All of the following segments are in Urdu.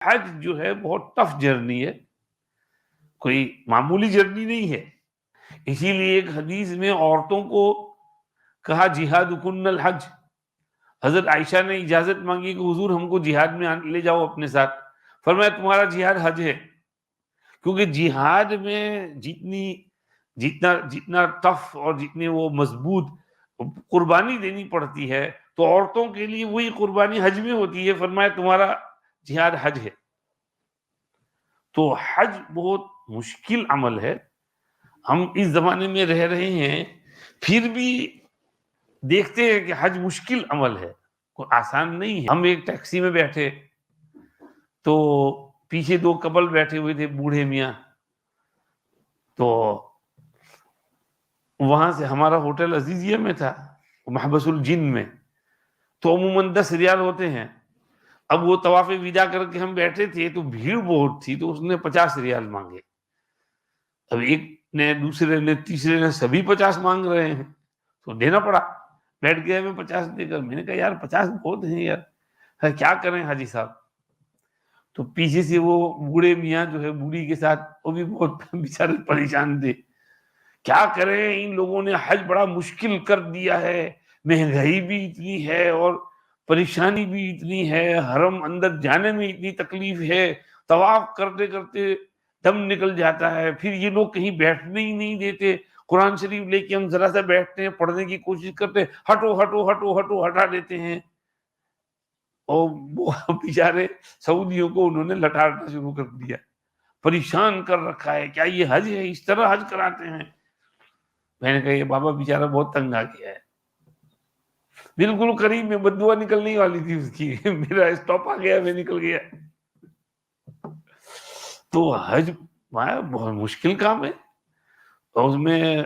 حج جو ہے بہت ٹف جرنی ہے، کوئی معمولی جرنی نہیں ہے. اسی لیے ایک حدیث میں عورتوں کو کہا جہادکن الحج. حضرت عائشہ نے اجازت مانگی کہ حضور ہم کو جہاد میں لے جاؤ اپنے ساتھ. فرمایا تمہارا جہاد حج ہے، کیونکہ جہاد میں جتنا ٹف اور جتنے وہ مضبوط قربانی دینی پڑتی ہے، تو عورتوں کے لیے وہی قربانی حج میں ہوتی ہے. فرمایا تمہارا جہاد حج ہے. تو حج بہت مشکل عمل ہے. ہم اس زمانے میں رہ رہے ہیں، پھر بھی دیکھتے ہیں کہ حج مشکل عمل ہے، کوئی آسان نہیں ہے. ہم ایک ٹیکسی میں بیٹھے تو پیچھے دو کپل بیٹھے ہوئے تھے، بوڑھے میاں. تو وہاں سے ہمارا ہوٹل عزیزیہ میں تھا، محبس الجن میں، تو عموماً 10 ریال ہوتے ہیں. اب وہ طواف وداع کر کے ہم بیٹھے تھے تو بھیڑ بہت تھی، تو اس نے 50 ریال مانگے. اب ایک نے، دوسرے نے، تیسرے نے، سبھی 50 مانگ رہے ہیں، تو دینا پڑا. بیٹھ گیا میں 50 دے کر. میں نے کہا یار 50 بہت ہیں یار، کیا کریں حاجی صاحب. تو پیچھے سے وہ بوڑھے میاں جو ہے بوڑھی کے ساتھ، وہ بھی بہت بیچارے پریشان تھے. کیا کریں، ان لوگوں نے حج بڑا مشکل کر دیا ہے، مہنگائی بھی اتنی ہے اور پریشانی بھی اتنی ہے، حرم اندر جانے میں اتنی تکلیف ہے، طواف کرتے کرتے دم نکل جاتا ہے. پھر یہ لوگ کہیں بیٹھنے ہی نہیں دیتے. قرآن شریف لے کے ہم ذرا سا بیٹھتے ہیں، پڑھنے کی کوشش کرتے ہیں، ہٹو ہٹو ہٹو ہٹو ہٹا دیتے ہیں. اور وہ بیچارے سعودیوں کو انہوں نے لٹارنا شروع کر دیا، پریشان کر رکھا ہے. کیا یہ حج ہے؟ اس طرح حج کراتے ہیں. میں نے کہا یہ بابا بیچارہ بہت تنگ آ گیا ہے. بالکل قریب میں بددعا نکلنے والی تھی اس کی. میرا اسٹاپ آ گیا، میں نکل گیا. تو حج بہت مشکل کام ہے. اور اس میں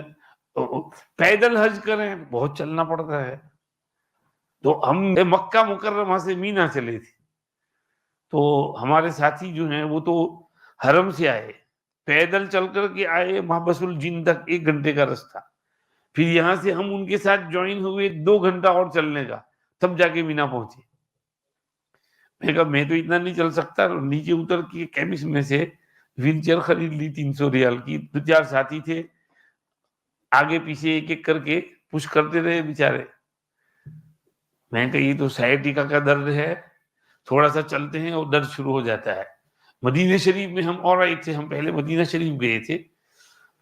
پیدل حج کریں بہت چلنا پڑتا ہے. تو ہم مکہ مکرمہ سے مینا چلے تھے، تو ہمارے ساتھی جو ہیں وہ تو حرم سے آئے، پیدل چل کر کے آئے محبس الجن تک، 1 گھنٹے کا رستہ. پھر یہاں سے ہم ان کے ساتھ جوائن ہوئے 2 گھنٹہ اور چلنے کا، تب جا کے مینا پہنچے. میں نے کہا میں تو اتنا نہیں چل سکتا. نیچے اتر کے کیمس میں سے ویل چیئر خرید لی 300 ریال کی. 2-4 ساتھی تھے، آگے پیچھے ایک ایک کر کے پش کرتے رہے بیچارے. میں نے کہا یہ تو سائیٹیکا کا درد ہے، تھوڑا سا چلتے ہیں اور درد شروع ہو جاتا ہے. مدینہ شریف میں ہم اور رہے تھے، ہم پہلے مدینہ شریف گئے تھے،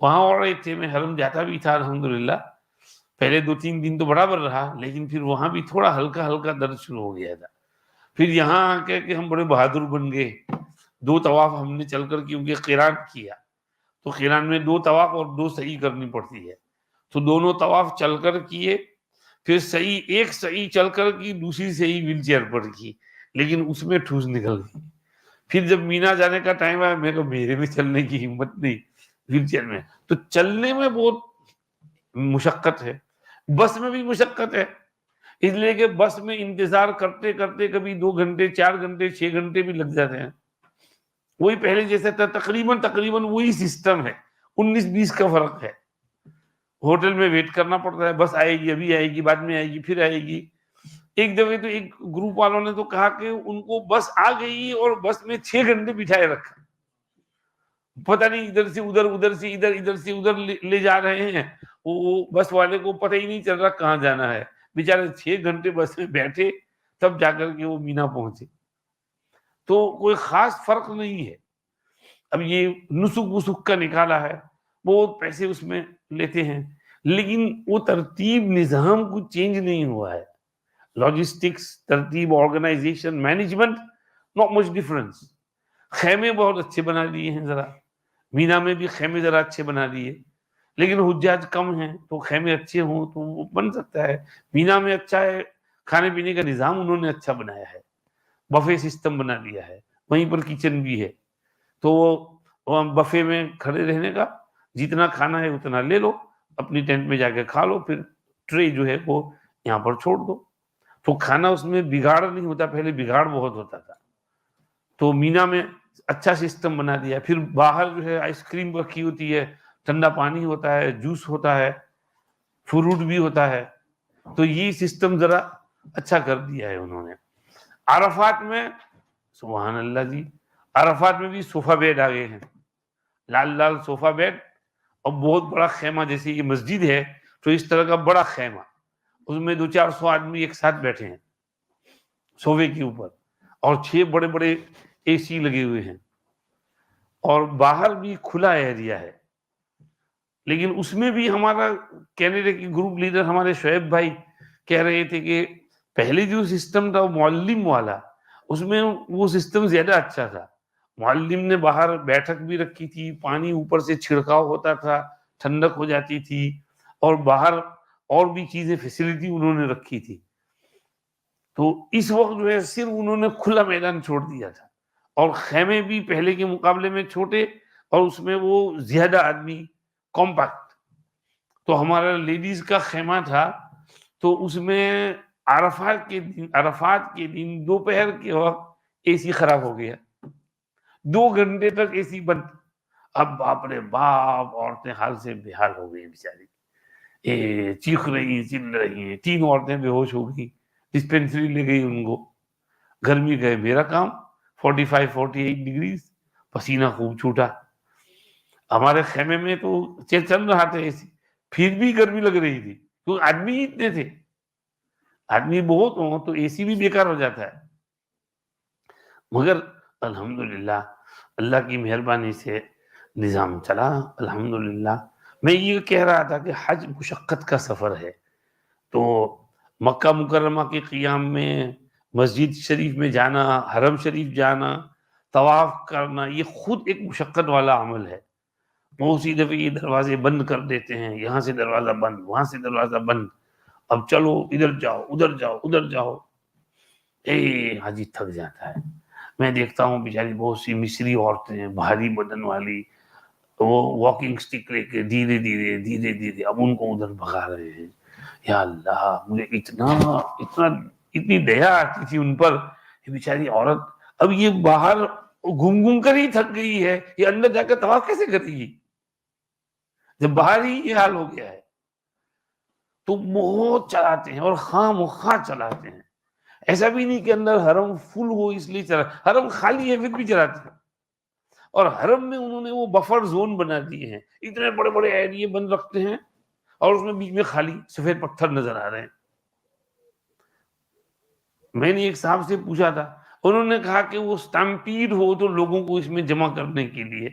وہاں اور رہے تھے. میں حرم جاتا بھی تھا الحمدللہ. پہلے 2-3 دن تو برابر رہا، لیکن پھر وہاں بھی تھوڑا ہلکا ہلکا درد شروع ہو گیا تھا. پھر یہاں آ کے ہم بڑے بہادر بن گئے. 2 طواف ہم نے چل کر کیونکہ قران کیا، تو قران میں 2 طواف اور 2 سعی کرنی پڑتی ہے. تو دونوں طواف چل کر کیے، پھر سعی، ایک سعی چل کر کی، دوسری سعی ویل چیئر پر کی، لیکن اس میں ٹھوس نکل گئی. پھر جب مینا جانے کا ٹائم آیا، میں کہا میرے میں چلنے کی ہمت نہیں ویل چیئر میں. تو چلنے میں بہت مشقت ہے، بس میں بھی مشقت ہے. اس لیے کہ بس میں انتظار کرتے کرتے کبھی 2 گھنٹے، 4 گھنٹے، 6 گھنٹے بھی لگ جاتے ہیں. وہی پہلے جیسے تھا، تقریباً وہی سسٹم ہے، 19-20 کا فرق ہے. ہوٹل میں ویٹ کرنا پڑتا ہے، بس آئے گی، ابھی آئے گی، بعد میں آئے گی، پھر آئے گی. ایک دفعہ تو ایک گروپ والوں نے تو کہا کہ ان کو بس آ گئی اور بس میں 6 گھنٹے بٹھائے رکھا. پتہ نہیں ادھر سے ادھر، ادھر سے ادھر، ادھر سے ادھر لے جا رہے ہیں. وہ بس والے کو پتہ ہی نہیں چل رہا کہاں جانا ہے. بیچارے 6 گھنٹے بس میں بیٹھے، تب جا کر کے وہ مینا پہنچے. تو کوئی خاص فرق نہیں ہے. اب یہ نسک وسک کا نکالا ہے، بہت پیسے اس میں لیتے ہیں، لیکن وہ ترتیب نظام کچھ چینج نہیں ہوا ہے. لاجسٹکس، ترتیب، organisation, management, not much difference. خیمے بہت اچھے بنا دیے ہیں، ذرا مینا میں بھی خیمے ذرا اچھے بنا دیے، لیکن حجاج کم ہیں تو خیمے اچھے ہوں تو وہ بن سکتا ہے. مینا میں اچھا ہے، کھانے پینے کا نظام انہوں نے اچھا بنایا ہے، بفے سسٹم بنا دیا ہے، وہیں پر کچن بھی ہے. تو وہ بفے میں کھڑے رہنے کا، جتنا کھانا ہے اتنا لے لو، اپنی ٹینٹ میں جا کے کھا لو، پھر ٹرے جو ہے وہ یہاں پر چھوڑ دو. تو کھانا اس میں بگاڑ نہیں ہوتا، پہلے بگاڑ بہت ہوتا تھا. تو مینا میں اچھا سسٹم بنا دیا. پھر باہر جو ہے آئس کریم رکھی ہوتی ہے، ٹھنڈا پانی ہوتا ہے، جوس ہوتا ہے، فروٹ بھی ہوتا ہے. تو یہ سسٹم ذرا اچھا کر دیا ہے انہوں نے. عرفات میں سبحان اللہ جی، عرفات میں بھی صوفہ بیڈ آ گئے ہیں، لال لال صوفہ بیڈ، اور بہت بڑا خیمہ، جیسے یہ مسجد ہے تو اس طرح کا بڑا خیمہ، اس میں 200-400 آدمی ایک ساتھ بیٹھے ہیں صوفے کے اوپر، اور 6 بڑے بڑے اے سی لگے ہوئے ہیں، اور باہر بھی کھلا ایریا ہے۔ لیکن اس میں بھی ہمارا کینیڈا کی گروپ لیڈر ہمارے شعیب بھائی کہہ رہے تھے کہ پہلے جو سسٹم تھا معلم والا، اس میں وہ سسٹم زیادہ اچھا تھا۔ معلم نے باہر بیٹھک بھی رکھی تھی، پانی اوپر سے چھڑکاؤ ہوتا تھا، ٹھنڈک ہو جاتی تھی، اور باہر اور بھی چیزیں فیسلٹی انہوں نے رکھی تھی۔ تو اس وقت جو ہے صرف انہوں نے کھلا میدان چھوڑ دیا تھا، اور خیمے بھی پہلے کے مقابلے میں چھوٹے، اور اس میں وہ زیادہ آدمی کمپیکٹ۔ تو ہمارا لیڈیز کا خیمہ تھا، تو اس میں عرفات کے دن دوپہر کے وقت اے سی خراب ہو گیا، 2 گھنٹے تک اے سی بند۔ اب باپ رے باپ، عورتیں حال سے بے حال ہو گئی بیچاری، چیخ رہی ہیں، چل رہی ہیں، 3 عورتیں بے ہوش ہو گئی، ڈسپینسری لے گئی ان کو۔ گرمی گئے میرا کام، 45-48 ڈگریز، پسینہ خوب چھوٹا۔ ہمارے خیمے میں تو چل رہا تھا اے سی، پھر بھی گرمی لگ رہی تھی، کیونکہ آدمی ہی اتنے تھے۔ آدمی بہت ہوں تو اے سی بھی بیکار ہو جاتا ہے۔ مگر الحمدللہ اللہ کی مہربانی سے نظام چلا الحمدللہ۔ میں یہ کہہ رہا تھا کہ حج مشقت کا سفر ہے، تو مکہ مکرمہ کے قیام میں، مسجد شریف میں جانا، حرم شریف جانا، طواف کرنا، یہ خود ایک مشقت والا عمل ہے۔ بہت سی دفعہ یہ دروازے بند کر دیتے ہیں، یہاں سے دروازہ بند، وہاں سے دروازہ بند، اب چلو ادھر جاؤ ادھر جاؤ ادھر جاؤ، حاجی تھک جاتا ہے۔ میں دیکھتا ہوں بیچاری بہت سی مصری عورتیں بھاری بدن والی، وہ واکنگ سٹک لے کے دھیرے دھیرے دھیرے دھیرے اب ان کو ادھر بھگا رہے ہیں۔ یا اللہ، مجھے اتنی دیا آتی تھی ان پر کہ بیچاری عورت اب یہ باہر گھوم گھوم کر ہی تھک گئی ہے، یہ اندر جا کر طواف کیسے کرے گی جب باہر ہی یہ حال ہو گیا ہے؟ تو بہت چلاتے ہیں، اور خواہ مخواہ چلاتے ہیں۔ ایسا بھی نہیں کہ اندر حرم فل ہو اس لیے چلا، حرم خالی ہے پھر بھی چلاتے ہیں۔ اور حرم میں انہوں نے وہ بفر زون بنا دیے ہیں، اتنے بڑے بڑے ایریے بند رکھتے ہیں، اور اس میں بیچ میں خالی سفید پتھر نظر آ رہے ہیں۔ میں نے ایک صاحب سے پوچھا تھا، انہوں نے کہا کہ وہ اسٹمپیڈ ہو تو لوگوں کو اس میں جمع کرنے کے لیے۔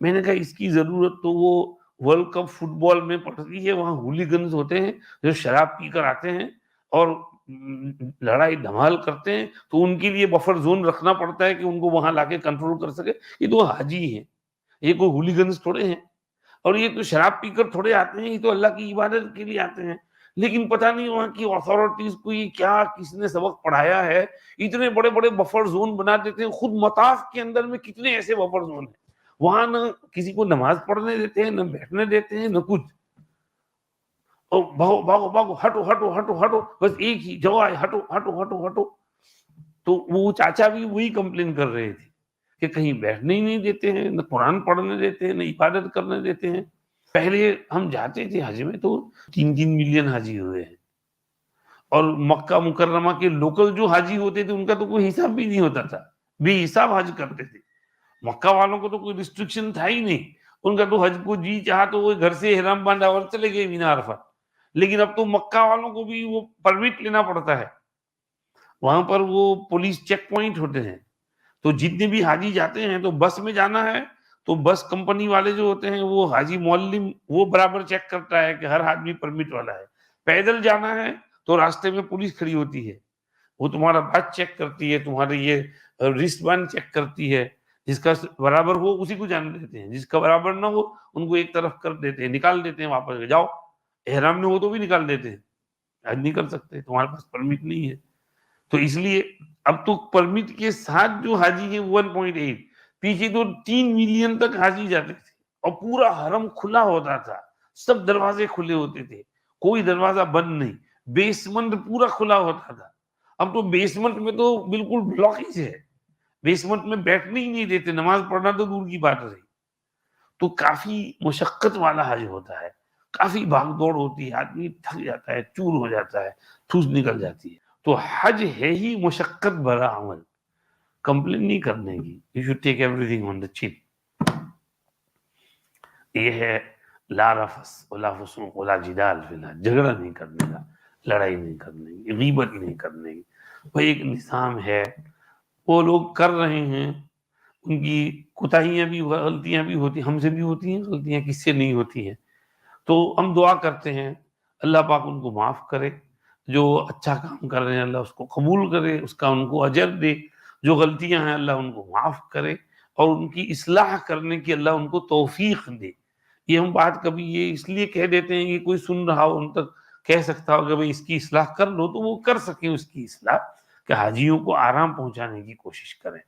میں نے کہا اس کی ضرورت تو وہ ورلڈ کپ فٹ بال میں پڑتی ہے، وہاں ہولیگنز ہوتے ہیں جو شراب پی کر آتے ہیں اور لڑائی دھمال کرتے ہیں، تو ان کے لیے بفر زون رکھنا پڑتا ہے کہ ان کو وہاں لا کے کنٹرول کر سکے۔ یہ تو حاجی ہیں، یہ کوئی ہولیگنز تھوڑے ہیں، اور یہ تو شراب پی کر تھوڑے آتے ہیں، یہ تو اللہ کی عبادت کے لیے آتے ہیں۔ لیکن پتہ نہیں وہاں کی اتھارٹیز کو یہ کیا کس نے سبق پڑھایا ہے، اتنے بڑے بڑے بفر زون بنا دیتے ہیں۔ خود مطاف کے اندر میں کتنے ایسے بفر زون ہیں، وہاں نہ کسی کو نماز پڑھنے دیتے ہیں، نہ بیٹھنے دیتے ہیں، نہ کچھ۔ اور بھاگو بھاگو بھاگو، ہٹو ہٹو ہٹو ہٹو، بس ایک ہی جو آئے ہٹو ہٹو ہٹو ہٹو۔ تو وہ چاچا بھی وہی کمپلین کر رہے تھے کہ کہیں بیٹھنے ہی نہیں دیتے ہیں، نہ قرآن پڑھنے دیتے ہیں، نہ عبادت کرنے دیتے ہیں۔ پہلے ہم جاتے تھے حج میں تو 3 ملین حاجی ہوئے ہیں، اور مکہ مکرمہ کے لوکل جو حاجی ہوتے تھے ان کا تو کوئی حساب بھی نہیں ہوتا تھا، بے حساب حج کرتے تھے۔ مکہ والوں کو تو کوئی ریسٹرکشن تھا ہی نہیں، ان کا تو حج کو جی چاہا تو وہ گھر سے احرام باندھا اور چلے گئے مینا عرفات۔ لیکن اب تو مکہ والوں کو بھی وہ پرمٹ لینا پڑتا ہے، وہاں پر وہ پولیس چیک پوائنٹ ہوتے ہیں، تو جتنے بھی حاجی جاتے ہیں تو بس میں جانا ہے تو بس کمپنی والے جو ہوتے ہیں وہ حاجی معلم وہ برابر چیک کرتا ہے کہ ہر آدمی پرمٹ والا ہے۔ پیدل جانا ہے تو راستے میں پولیس کھڑی ہوتی ہے، وہ تمہارا بات چیک کرتی ہے، تمہارے یہ رسٹ بینڈ چیک کرتی ہے، جس کا برابر ہو اسی کو جانے دیتے ہیں، جس کا برابر نہ ہو ان کو ایک طرف کر دیتے ہیں، نکال دیتے ہیں واپس، جاؤ۔ احرام میں ہو تو بھی نکال دیتے ہیں، حج نہیں کر سکتے، تمہارے پاس پرمٹ نہیں ہے۔ تو اس لیے اب تو پرمٹ کے ساتھ جو حاجی ہیں 1.8، پیچھے تو 3 ملین تک حاجی جاتے تھے، اور پورا حرم کھلا ہوتا تھا، سب دروازے کھلے ہوتے تھے، کوئی دروازہ بند نہیں، بیسمنٹ پورا کھلا ہوتا تھا۔ اب تو بیسمنٹ میں تو بالکل بلاکیج ہے، بیسمنٹ میں بیٹھنے ہی نہیں دیتے، نماز پڑھنا تو دور کی بات رہی۔ تو کافی مشقت والا حج ہوتا ہے، کافی بھاگ دوڑ ہوتی ہے، آدمی تھک جاتا ہے، چور ہو جاتا ہے، ٹھوس نکل جاتی ہے۔ تو حج ہے ہی مشقت بھرا عمل، کمپلین نہیں کرنے کی. You should take everything on the chin. یہ ہے لا رفس ولا فسوق ولا جدال فی الحال، جھگڑا نہیں کرنے کا، لڑائی نہیں کرنے کی، غیبت نہیں کرنے کی. وہ ایک نظام ہے، وہ لوگ کر رہے ہیں، ان کی کوتاہیاں بھی غلطیاں بھی ہوتی ہیں، ہم سے بھی ہوتی ہیں غلطیاں، کس سے نہیں ہوتی ہیں. تو ہم دعا کرتے ہیں اللہ پاک ان کو معاف کرے، جو اچھا کام کر رہے ہیں اللہ اس کو قبول کرے، اس کا ان کو اجر دے، جو غلطیاں ہیں اللہ ان کو معاف کرے، اور ان کی اصلاح کرنے کی اللہ ان کو توفیق دے. یہ ہم بات کبھی یہ اس لیے کہہ دیتے ہیں کہ کوئی سن رہا ہو ان تک کہہ سکتا ہو کہ بھئی اس کی اصلاح کر لو، تو وہ کر سکیں اس کی اصلاح، کہ حاجیوں کو آرام پہنچانے کی کوشش کریں.